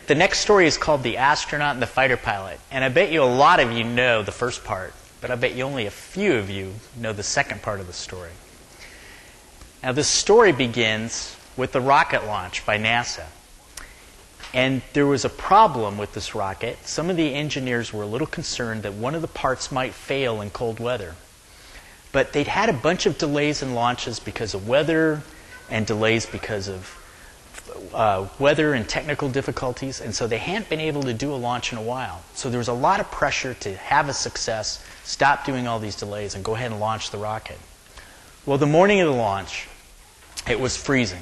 the next story is called The Astronaut and the Fighter Pilot. And I bet you a lot of you know the first part, but I bet you only a few of you know the second part of the story. Now, this story begins with the rocket launch by NASA. And there was a problem with this rocket. Some of the engineers were a little concerned that one of the parts might fail in cold weather. But they'd had a bunch of delays in launches because of weather and delays because of weather and technical difficulties, and so they hadn't been able to do a launch in a while. So there was a lot of pressure to have a success, stop doing all these delays, and go ahead and launch the rocket. Well, the morning of the launch, it was freezing.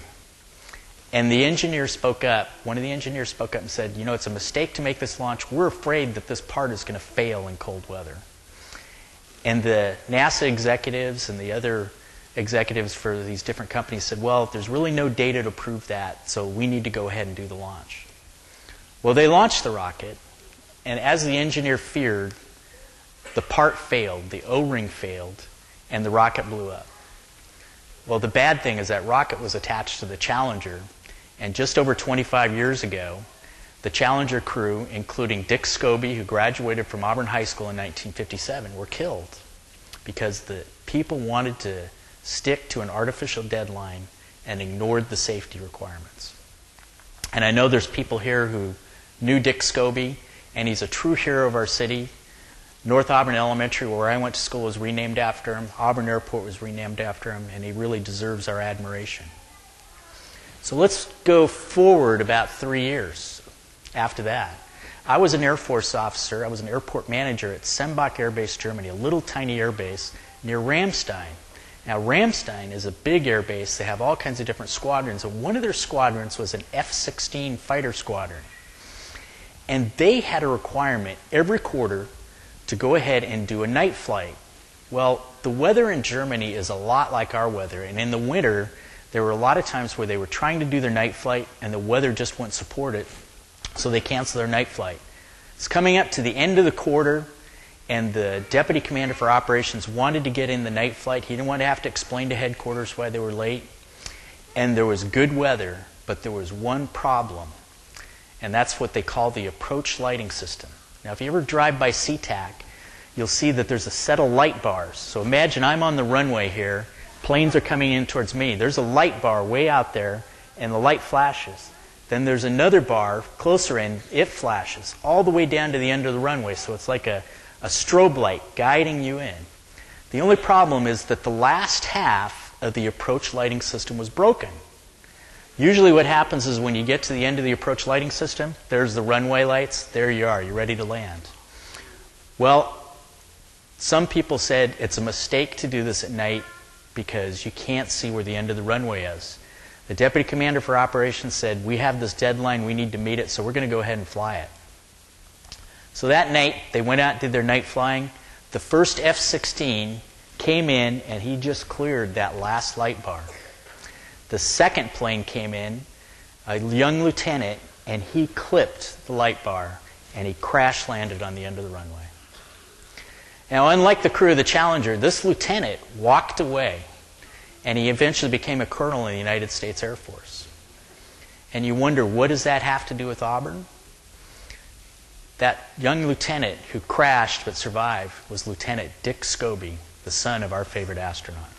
And the engineer spoke up. One of the engineers spoke up and said, you know, it's a mistake to make this launch. We're afraid that this part is going to fail in cold weather. And the NASA executives and the other executives for these different companies said, well, there's really no data to prove that, so we need to go ahead and do the launch. Well, they launched the rocket, and as the engineer feared, the part failed, the O-ring failed, and the rocket blew up. Well, the bad thing is that rocket was attached to the Challenger, and just over 25 years ago, the Challenger crew, including Dick Scobie, who graduated from Auburn High School in 1957, were killed because the people wanted to stick to an artificial deadline and ignored the safety requirements. And I know there's people here who knew Dick Scobie, and he's a true hero of our city. North Auburn Elementary, where I went to school, was renamed after him. Auburn Airport was renamed after him, and he really deserves our admiration. So let's go forward about 3 years after that. I was an Air Force officer. I was an airport manager at Sembach Air Base, Germany, a little tiny air base near Ramstein. Now, Ramstein is a big air base. They have all kinds of different squadrons, and one of their squadrons was an F-16 fighter squadron. And they had a requirement every quarter to go ahead and do a night flight. Well, the weather in Germany is a lot like our weather, and in the winter, there were a lot of times where they were trying to do their night flight, and the weather just wouldn't support it, so they canceled their night flight. It's coming up to the end of the quarter, and the deputy commander for operations wanted to get in the night flight. He didn't want to have to explain to headquarters why they were late. And there was good weather, but there was one problem, and that's what they call the approach lighting system. Now, if you ever drive by SeaTac, you'll see that there's a set of light bars. So imagine I'm on the runway here. Planes are coming in towards me. There's a light bar way out there, and the light flashes. Then there's another bar closer in. It flashes all the way down to the end of the runway. So it's like a strobe light guiding you in. The only problem is that the last half of the approach lighting system was broken. Usually what happens is when you get to the end of the approach lighting system, there's the runway lights. There you are. You're ready to land. Well, some people said it's a mistake to do this at night because you can't see where the end of the runway is. The deputy commander for operations said, we have this deadline, we need to meet it, so we're going to go ahead and fly it. So that night, they went out and did their night flying. The first F-16 came in, and he just cleared that last light bar. The second plane came in, a young lieutenant, and he clipped the light bar, and he crash landed on the end of the runway. Now, unlike the crew of the Challenger, this lieutenant walked away, and he eventually became a colonel in the United States Air Force. And you wonder, what does that have to do with Auburn? That young lieutenant who crashed but survived was Lieutenant Dick Scobie, the son of our favorite astronaut.